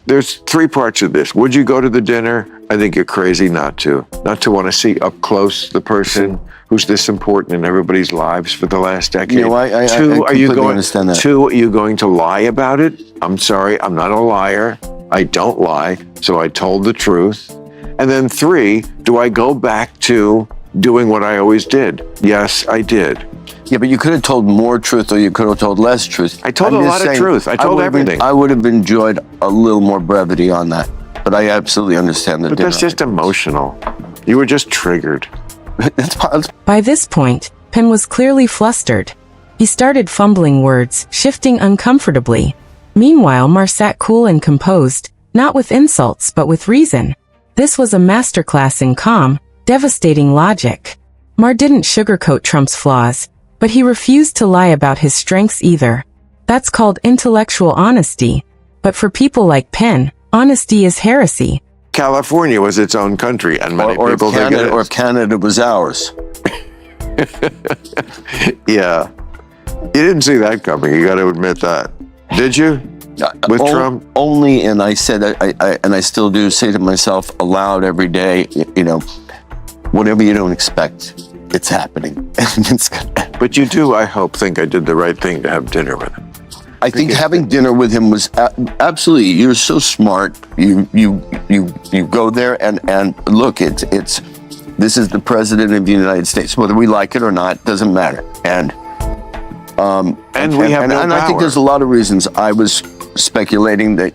there's three parts of this. Would you go to the dinner? I think you're crazy not to want to see up close the person who's this important in everybody's lives for the last decade. Two, are you going to lie about it? I'm sorry, I'm not a liar. I don't lie, so I told the truth. And then three, do I go back to doing what I always did? Yes, I did. Yeah, but you could have told more truth or you could have told less truth. I told a lot of truth. I told everything. I would have enjoyed a little more brevity on that, but I absolutely understand the dinner. But that's just emotional. You were just triggered. By this point, Penn was clearly flustered. He started fumbling words, shifting uncomfortably. Meanwhile, Maher sat cool and composed, not with insults but with reason. This was a masterclass in calm, devastating logic. Maher didn't sugarcoat Trump's flaws, but he refused to lie about his strengths either. That's called intellectual honesty. But for people like Penn, honesty is heresy. California was its own country, and many people think it is. Or if Canada was ours. Yeah. You didn't see that coming, you got to admit that. Did you? With Trump? Only, and I said, and I still do say to myself aloud every day, whatever you don't expect, it's happening. But you do, I hope, think I did the right thing to have dinner with him. I think having dinner with him was absolutely. You're so smart. You go there and look. This is the president of the United States. Whether we like it or not doesn't matter. And I think there's a lot of reasons. I was speculating that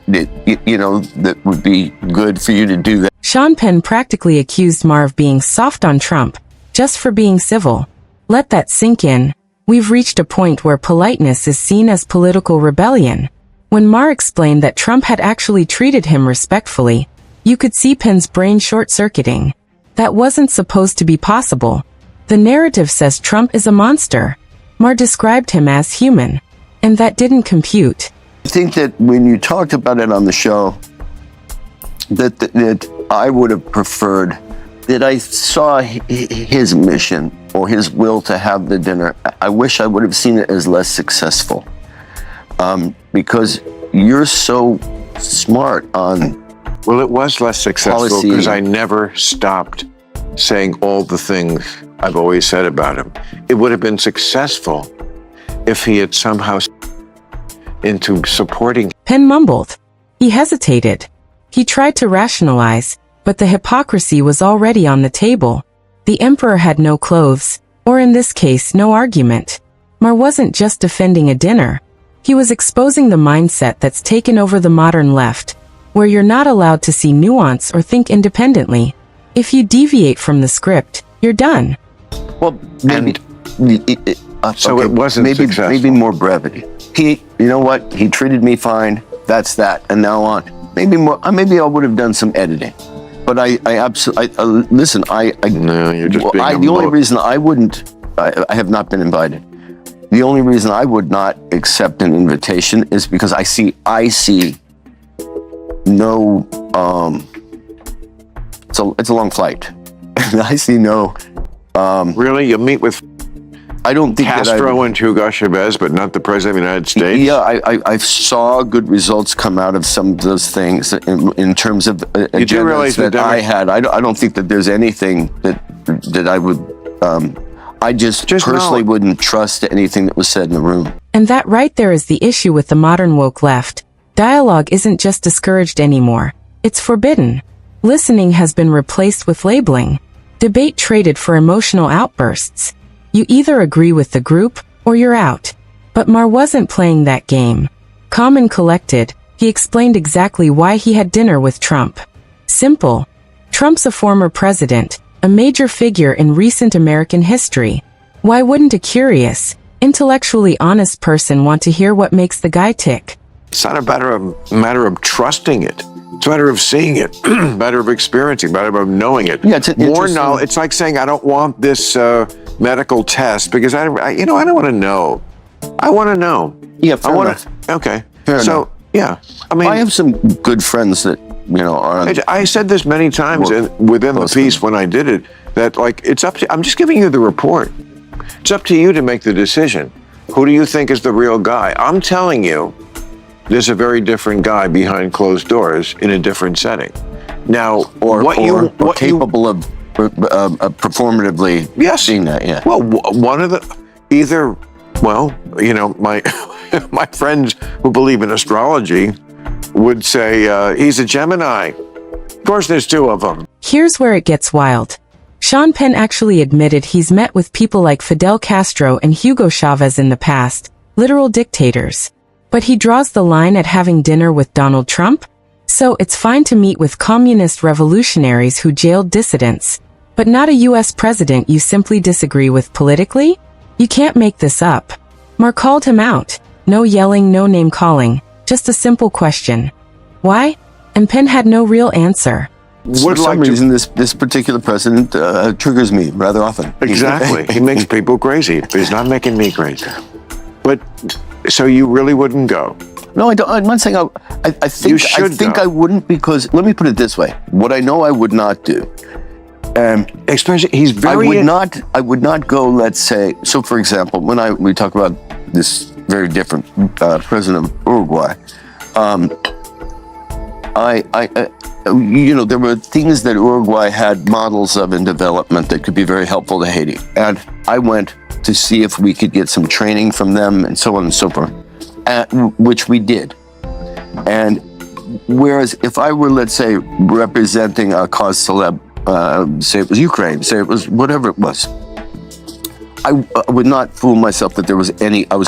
would be good for you to do that. Sean Penn practically accused Maher of being soft on Trump, just for being civil. Let that sink in. We've reached a point where politeness is seen as political rebellion. When Maher explained that Trump had actually treated him respectfully, you could see Penn's brain short-circuiting. That wasn't supposed to be possible. The narrative says Trump is a monster. Maher described him as human, and that didn't compute. I think that when you talked about it on the show, that I would have preferred that I saw his mission or his will to have the dinner. I wish I would have seen it as less successful, because you're so smart on. Well, it was less successful because I never stopped saying all the things I've always said about him. It would have been successful if he had somehow into supporting. Penn mumbled. He hesitated. He tried to rationalize, but the hypocrisy was already on the table. The emperor had no clothes, or in this case, no argument. Maher wasn't just defending a dinner. He was exposing the mindset that's taken over the modern left, where you're not allowed to see nuance or think independently. If you deviate from the script, you're done. Well, maybe. So it wasn't successful. Maybe more brevity. You know what? He treated me fine. That's that. And now on. Maybe more. Maybe I would have done some editing. But I absolutely listen. No, you're just being the only reason I wouldn't. I have not been invited. The only reason I would not accept an invitation is because I see no. It's a long flight. I see no. Really, you meet with. I don't think Castro and Hugo Chavez, but not the president of the United States. Yeah, I saw good results come out of some of those things in terms of agendas that I had. I don't think that there's anything that I would. I just personally wouldn't trust anything that was said in the room. And that right there is the issue with the modern woke left. Dialogue isn't just discouraged anymore. It's forbidden. Listening has been replaced with labeling. Debate traded for emotional outbursts. You either agree with the group, or you're out. But Maher wasn't playing that game. Calm and collected, he explained exactly why he had dinner with Trump. Simple. Trump's a former president, a major figure in recent American history. Why wouldn't a curious, intellectually honest person want to hear what makes the guy tick? It's not a matter of trusting it. It's a matter of seeing it, a matter of experiencing, a matter of knowing it. Yeah, it's more knowledge. It's like saying, I don't want this medical test because I don't want to know. I want to know. Yeah, fair enough. Okay. Fair enough. Yeah. I mean, I have some good friends that, are. I said this many times within the piece when I did it, that it's up to, I'm just giving you the report. It's up to you to make the decision. Who do you think is the real guy? I'm telling you there's a very different guy behind closed doors in a different setting. Now, or capable of performatively seeing that. Yeah. Well, one of the my my friends who believe in astrology would say he's a Gemini. Of course, there's two of them. Here's where it gets wild. Sean Penn actually admitted he's met with people like Fidel Castro and Hugo Chavez in the past, literal dictators. But he draws the line at having dinner with Donald Trump? So it's fine to meet with communist revolutionaries who jailed dissidents, but not a US president you simply disagree with politically? You can't make this up. Maher called him out. No yelling, no name calling, just a simple question. Why? And Penn had no real answer. For some reason, this particular president triggers me rather often. Exactly. He makes people crazy, but he's not making me crazy. But, so you really wouldn't go? No, I don't. I'm not saying I think I wouldn't, because, let me put it this way. What I know I would not do. Especially, he's very... I would not go, let's say, so for example, when we talk about this very different president of Uruguay, there were things that Uruguay had models of in development that could be very helpful to Haiti. And I went to see if we could get some training from them and so on and so forth, which we did. And whereas if I were, let's say, representing a cause célèbre, say it was Ukraine, say it was whatever it was, I would not fool myself that I was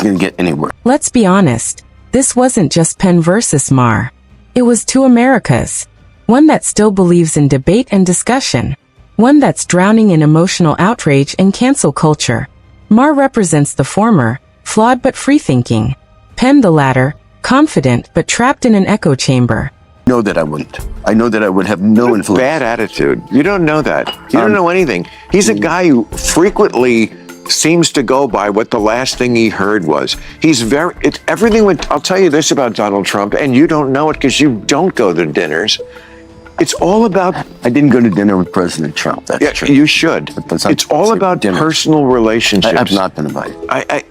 going to get anywhere. Let's be honest. This wasn't just Penn versus Maher. It was two Americas. One that still believes in debate and discussion. One that's drowning in emotional outrage and cancel culture. Maher represents the former, flawed but free-thinking. Penn the latter, confident but trapped in an echo chamber. I know that I wouldn't. I know that I would have no influence. Bad attitude. You don't know that. You don't know anything. He's a guy who frequently seems to go by what the last thing he heard was. I'll tell you this about Donald Trump, and you don't know it because you don't go to dinners. It's all about... I didn't go to dinner with President Trump. That's true. You should. It's all about personal relationships. I've not been invited.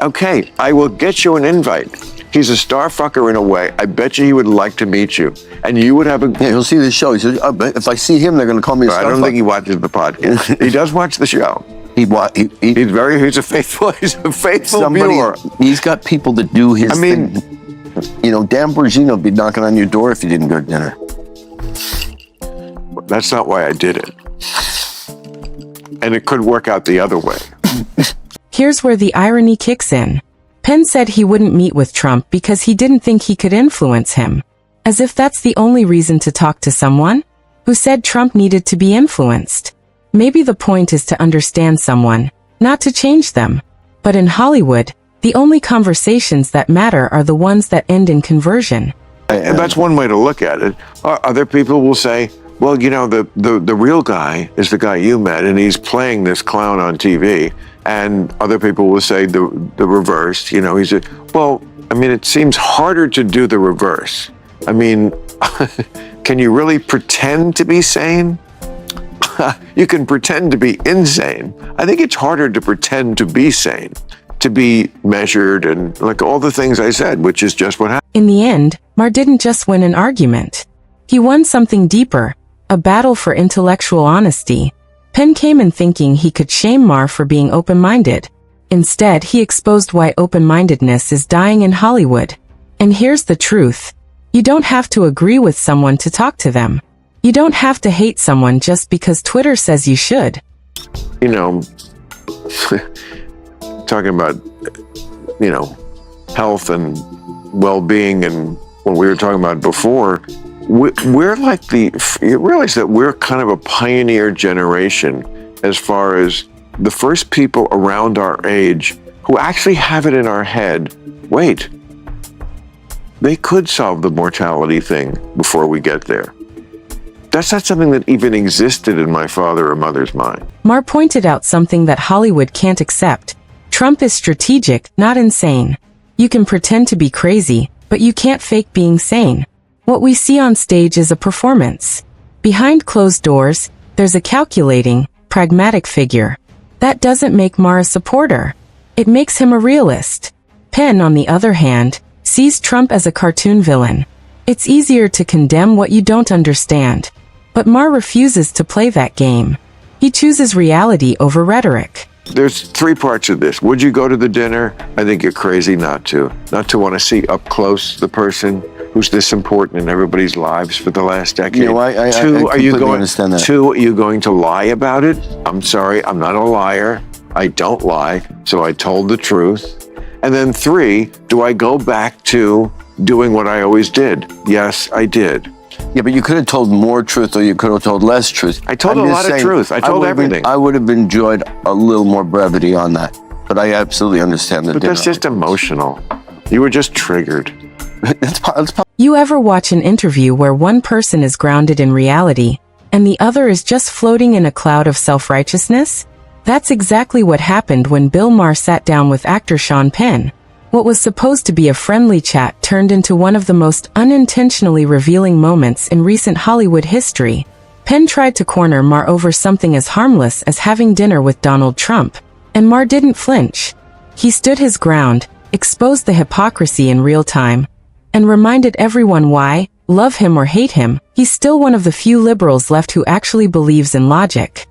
Okay, I will get you an invite. He's a star fucker in a way. I bet you he would like to meet you. And you would have a... Yeah, he'll see the show. He says, if I see him, they're going to call me a star fucker. I don't think he watches the podcast. He does watch the show. He's a faithful viewer. He's got people that do his thing. Dan Bongino would be knocking on your door if you didn't go to dinner. That's not why I did it. And it could work out the other way. Here's where the irony kicks in. Penn said he wouldn't meet with Trump because he didn't think he could influence him. As if that's the only reason to talk to someone who said Trump needed to be influenced. Maybe the point is to understand someone, not to change them. But in Hollywood, the only conversations that matter are the ones that end in conversion. And that's one way to look at it. Other people will say, well, the real guy is the guy you met, and he's playing this clown on TV. And other people will say the reverse. It seems harder to do the reverse. Can you really pretend to be sane? You can pretend to be insane. I think it's harder to pretend to be sane, to be measured and like all the things I said, which is just what happened. In the end, Maher didn't just win an argument. He won something deeper, a battle for intellectual honesty. Penn came in thinking he could shame Maher for being open-minded. Instead, he exposed why open-mindedness is dying in Hollywood. And here's the truth. You don't have to agree with someone to talk to them. You don't have to hate someone just because Twitter says you should. Talking about, health and well-being, and what we were talking about before, we're like you realize that we're kind of a pioneer generation as far as the first people around our age who actually have it in our head, wait, they could solve the mortality thing before we get there. That's not something that even existed in my father or mother's mind. Maher pointed out something that Hollywood can't accept. Trump is strategic, not insane. You can pretend to be crazy, but you can't fake being sane. What we see on stage is a performance. Behind closed doors, there's a calculating, pragmatic figure. That doesn't make Maher a supporter. It makes him a realist. Penn, on the other hand, sees Trump as a cartoon villain. It's easier to condemn what you don't understand. But Maher refuses to play that game. He chooses reality over rhetoric. There's three parts of this. Would you go to the dinner? I think you're crazy not to. Not to want to see up close the person who's this important in everybody's lives for the last decade. You know, I completely understand that. Two, are you going to lie about it? I'm sorry, I'm not a liar. I don't lie, so I told the truth. And then three, do I go back to doing what I always did? Yes, I did. Yeah, but you could have told more truth or you could have told less truth. I told a lot of truth. I told everything. I would have enjoyed a little more brevity on that. But I absolutely understand that. But that's just emotional. You were just triggered. You ever watch an interview where one person is grounded in reality and the other is just floating in a cloud of self-righteousness? That's exactly what happened when Bill Maher sat down with actor Sean Penn. What was supposed to be a friendly chat turned into one of the most unintentionally revealing moments in recent Hollywood history. Penn tried to corner Maher over something as harmless as having dinner with Donald Trump, and Maher didn't flinch. He stood his ground, exposed the hypocrisy in real time, and reminded everyone why, love him or hate him, he's still one of the few liberals left who actually believes in logic.